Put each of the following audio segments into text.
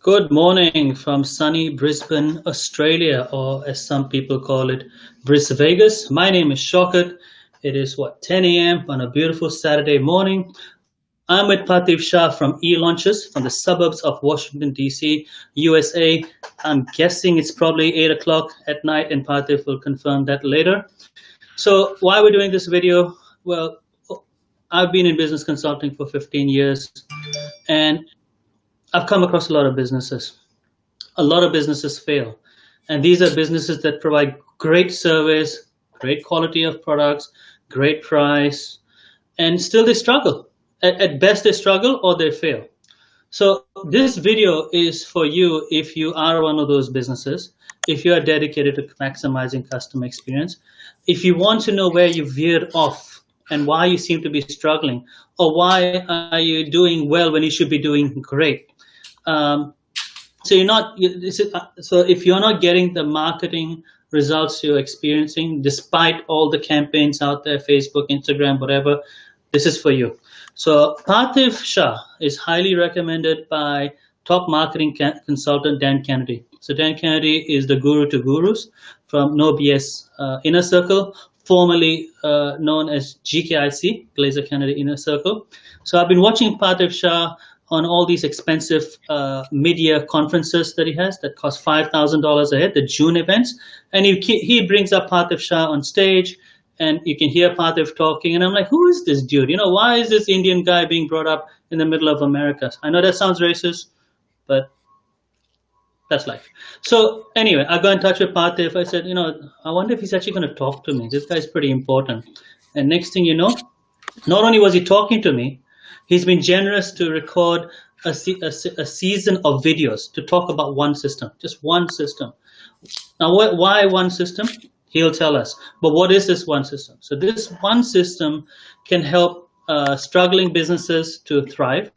Good morning from sunny Brisbane, Australia, or as some people call it, Bris Vegas. My name is Shaukat. It is 10 a.m. on a beautiful Saturday morning. I'm with Parthiv from e-launches from the suburbs of Washington, D.C., USA. I'm guessing it's probably 8 o'clock at night, and Parthiv will confirm that later. So why are we doing this video? Well, I've been in business consulting for 15 years, and I've come across a lot of businesses. A lot of businesses fail. And these are businesses that provide great service, great quality of products, great price, and still they struggle. At best, they struggle or they fail. So this video is for you if you are one of those businesses, if you are dedicated to maximizing customer experience, if you want to know where you veered off and why you seem to be struggling, or why are you doing well when you should be doing great. So if you're not getting the marketing results you're experiencing, despite all the campaigns out there, Facebook, Instagram, whatever, this is for you. So Parthiv Shah is highly recommended by top marketing consultant Dan Kennedy. So Dan Kennedy is the guru to gurus from No BS Inner Circle, formerly known as GKIC, Glazer Kennedy Inner Circle. So I've been watching Parthiv Shah on all these expensive media conferences that he has that cost $5,000 a head, the June events. And he brings up Parthiv Shah on stage, and you can hear Parthiv talking. And I'm like, who is this dude? Why is this Indian guy being brought up in the middle of America? I know that sounds racist, but that's life. So anyway, I got in touch with Parthiv. I said, I wonder if he's actually going to talk to me. This guy's pretty important. And next thing you know, not only was he talking to me, he's been generous to record a season of videos to talk about one system, just one system. Now, why one system? He'll tell us. But what is this one system? So this one system can help struggling businesses to thrive,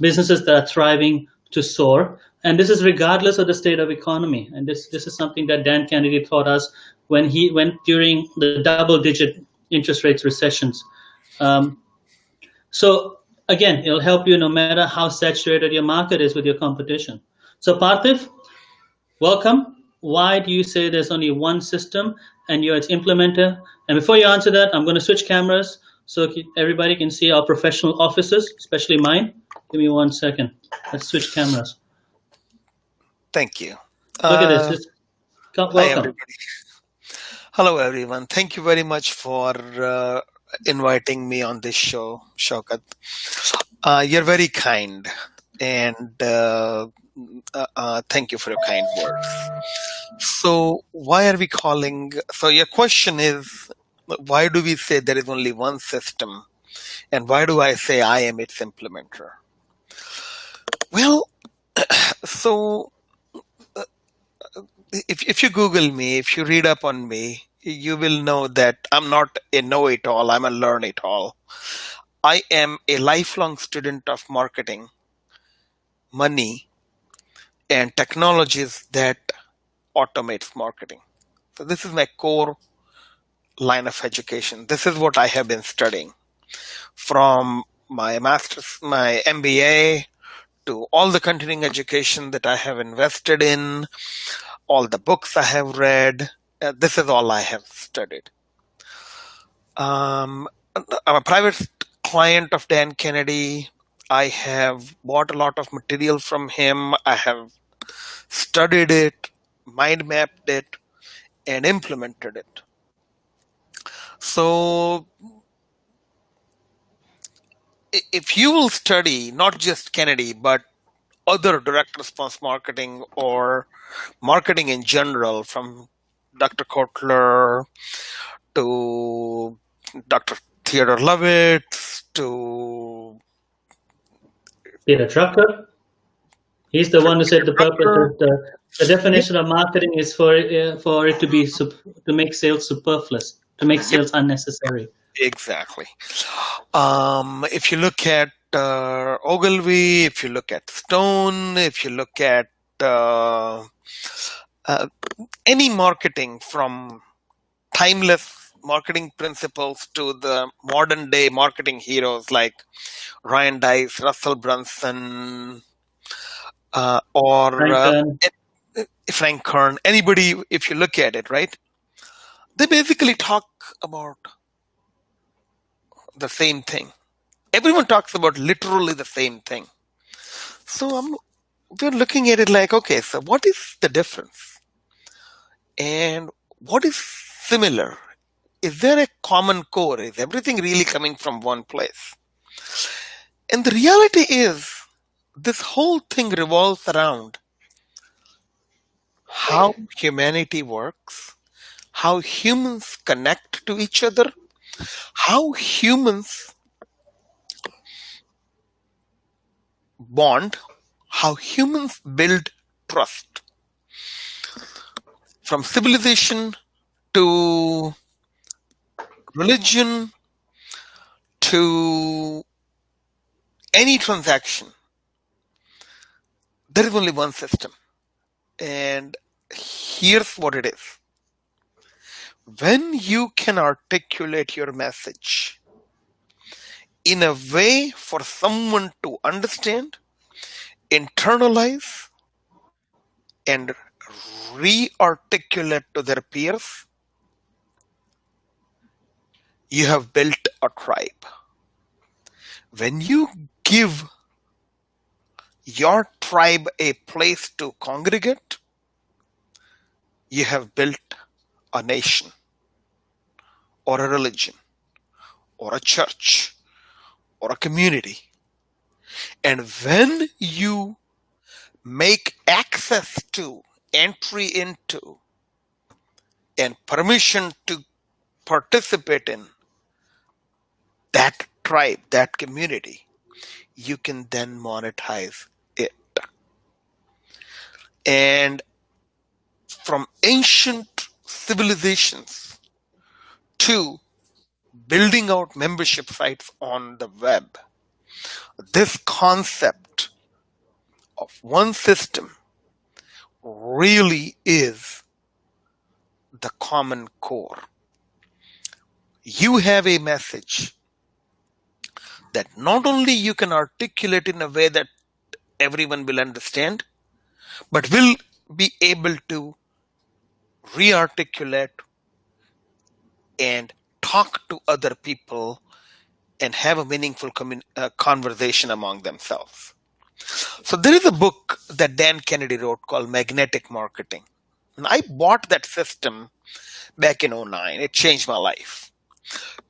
businesses that are thriving to soar. And this is regardless of the state of economy. And this is something that Dan Kennedy taught us when he went during the double-digit interest rates recessions. So again, it'll help you no matter how saturated your market is with your competition. So Parthiv, welcome. Why do you say there's only one system and you're its implementer? And before you answer that, I'm going to switch cameras so everybody can see our professional offices, especially mine. Give me 1 second. Let's switch cameras. Thank you. Look at this. Welcome. Hi, everybody. Hello, everyone. Thank you very much for inviting me on this show, Shaukat. You're very kind, and thank you for your kind words. So why are we calling? So your question is, why do we say there is only one system, and why do I say I am its implementer? Well, so if you Google me, if you read up on me, you will know that I'm not a know-it-all, I'm a learn-it-all. I am a lifelong student of marketing, money, and technologies that automates marketing. So this is my core line of education. This is what I have been studying. From my master's, my MBA, to all the continuing education that I have invested in, all the books I have read, this is all I have studied. I'm a private client of Dan Kennedy. I have bought a lot of material from him. I have studied it, mind mapped it, and implemented it. So if you will study not just Kennedy, but other direct response marketing or marketing in general, from Dr. Kotler to Dr. Theodore Lovitz to Peter Drucker. He's the one who said the purpose, the definition of marketing is for it to be to make sales superfluous, to make sales unnecessary. Exactly. If you look at Ogilvy, if you look at Stone, if you look at any marketing, from timeless marketing principles to the modern day marketing heroes like Ryan Dice, Russell Brunson, or Frank Kern. Frank Kern, anybody, if you look at it, right? They basically talk about the same thing. Everyone talks about literally the same thing. So we're looking at it like, okay, so what is the difference? And what is similar? Is there a common core? Is everything really coming from one place? And the reality is, this whole thing revolves around how humanity works, how humans connect to each other, how humans bond, how humans build trust. From civilization to religion to any transaction, there is only one system. And here's what it is. When you can articulate your message in a way for someone to understand, internalize, and re-articulate to their peers, you have built a tribe. When you give your tribe a place to congregate, you have built a nation or a religion or a church or a community. And when you make access to, entry into, and permission to participate in that tribe, that community, you can then monetize it. And from ancient civilizations to building out membership sites on the web, this concept of one system really is the common core. You have a message that not only you can articulate in a way that everyone will understand, but will be able to re-articulate and talk to other people and have a meaningful conversation among themselves. So there is a book that Dan Kennedy wrote called Magnetic Marketing. And I bought that system back in 2009. It changed my life.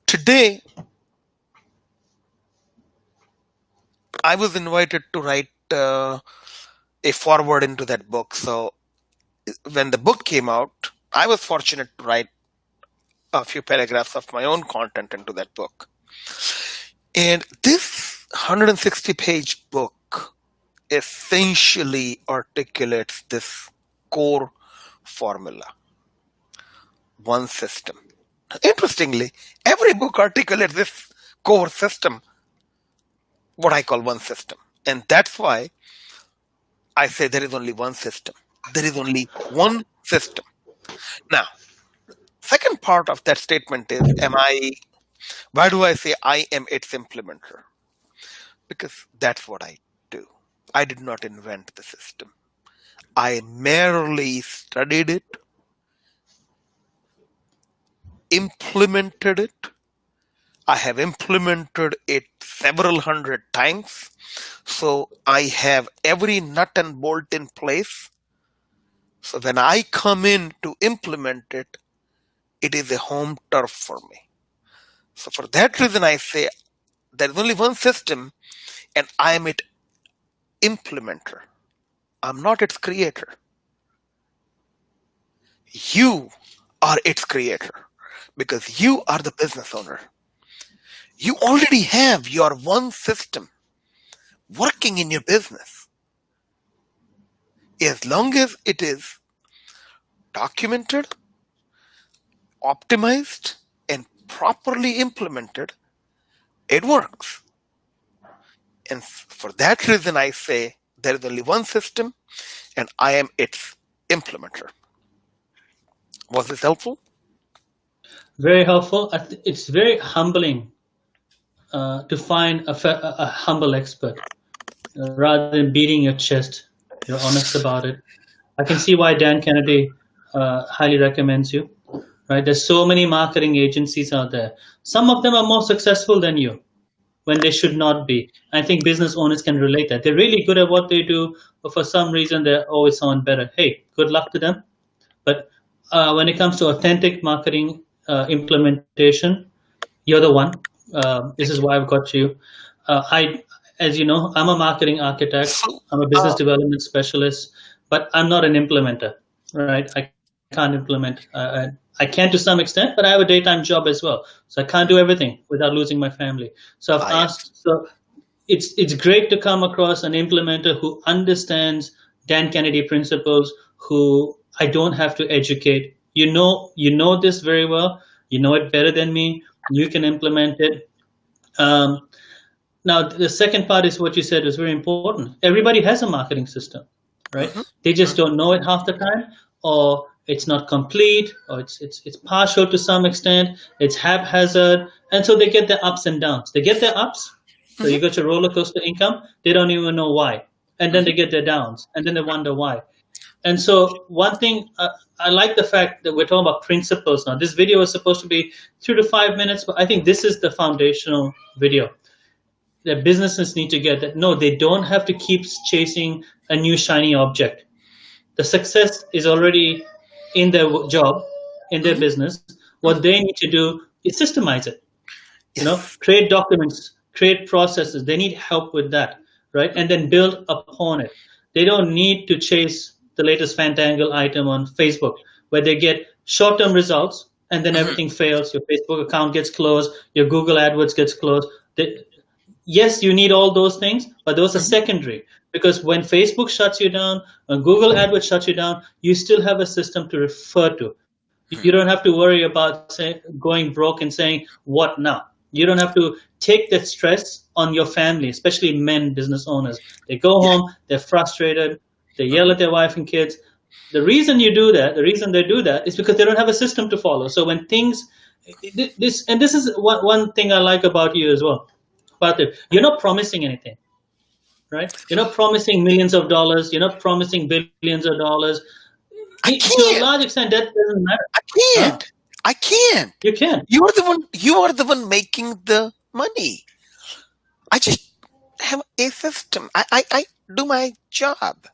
Today, I was invited to write a foreword into that book. So when the book came out, I was fortunate to write a few paragraphs of my own content into that book. And this 160-page book essentially articulates this core formula. One system. Interestingly, every book articulates this core system, what I call one system. And that's why I say there is only one system. There is only one system. Now, second part of that statement is, why do I say I am its implementer? Because that's what I do. I did not invent the system. I merely studied it, implemented it. I have implemented it several hundred times. So I have every nut and bolt in place. So when I come in to implement it, it is a home turf for me. So for that reason, I say there is only one system and I am its implementer. I'm not its creator. You are its creator because you are the business owner. You already have your one system working in your business. As long as it is documented, optimized, and properly implemented, it works. And for that reason, I say there is only one system and I am its implementer. Was this helpful? Very helpful. It's very humbling to find a humble expert rather than beating your chest. You're honest about it. I can see why Dan Kennedy highly recommends you. Right? There's so many marketing agencies out there. Some of them are more successful than you when they should not be. I think business owners can relate that. They're really good at what they do, but for some reason they always sound better. Hey, good luck to them. But when it comes to authentic marketing implementation, you're the one. This Thank is you. why I've got you. As you know, I'm a marketing architect. So, I'm a business development specialist, but I'm not an implementer, right? I can't implement. I can to some extent, but I have a daytime job as well, so I can't do everything without losing my family. So I've I asked. So it's great to come across an implementer who understands Dan Kennedy principles, who I don't have to educate. You know this very well. You know it better than me. You can implement it. Um, Now, the second part is what you said is very important. Everybody has a marketing system, right? mhm, They just mhm, don't know it half the time, or it's not complete, or it's partial to some extent. It's haphazard, and so they get their ups and downs. They get their ups, so mhm, you got your roller coaster income. They don't even know why, and then mhm, they get their downs, and then they wonder why. And so, one thing I like the fact that we're talking about principles now. This video is supposed to be 3 to 5 minutes, but I think this is the foundational video that businesses need to get, that no, they don't have to keep chasing a new shiny object. The success is already in their job, in their mhm, business. What mhm. they need to do is systemize it, Yes. create documents, create processes. They need help with that, right? And then build upon it. They don't need to chase the latest fandangle item on Facebook where they get short-term results and then Mhm, everything fails. Your Facebook account gets closed, your Google AdWords gets closed. Yes, you need all those things, but those are mhm, secondary, because when Facebook shuts you down, when Google AdWords shuts you down, you still have a system to refer to. You don't have to worry about going broke and saying, what now? You don't have to take that stress on your family, especially men, business owners. They go yeah. home, they're frustrated, they yell Mhm, at their wife and kids. The reason you do that, the reason they do that is because they don't have a system to follow. So when things, this is one thing I like about you as well, Parthiv. You're not promising anything, right? You're not promising millions of dollars. You're not promising billions of dollars. I To a large can't. extent, that doesn't matter. I Huh? can't. I can't. You can. You are the one. You are the one making the money. I just have a system. I do my job.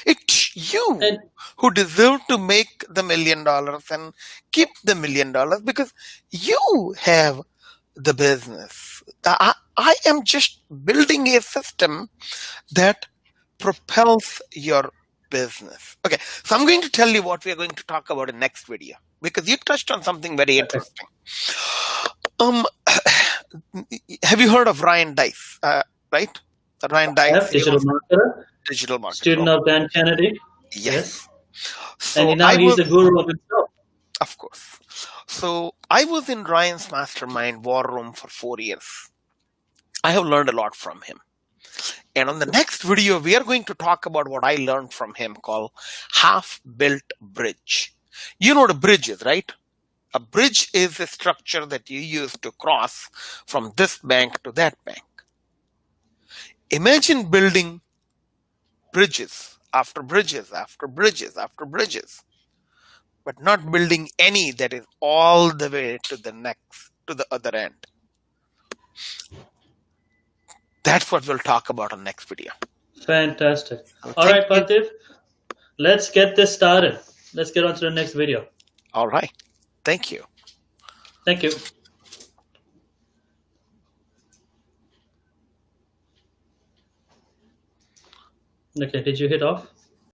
It's you And who deserve to make the $1 million and keep the $1 million because you have the business. I am just building a system that propels your business. Okay, so I'm going to tell you what we are going to talk about in next video because you touched on something very perfect. interesting. Um, have you heard of Ryan Dice? Right, Ryan I Dice, have digital marketer, digital marketer. student of Dan Kennedy. Yes. Yes. And So now I he's was, the guru of himself. of course. So I was in Ryan's mastermind war room for 4 years. I have learned a lot from him. And on the next video, we are going to talk about what I learned from him called half built bridge. You know what a bridge is, right? A bridge is a structure that you use to cross from this bank to that bank. Imagine building bridges after bridges after bridges after bridges, but not building any that is all the way to the next, to the other end. That's what we'll talk about on next video. Fantastic. So All thank right, you. Parthiv, let's get this started. Let's get on to the next video. All right. Thank you. Thank you. Okay, did you hit off?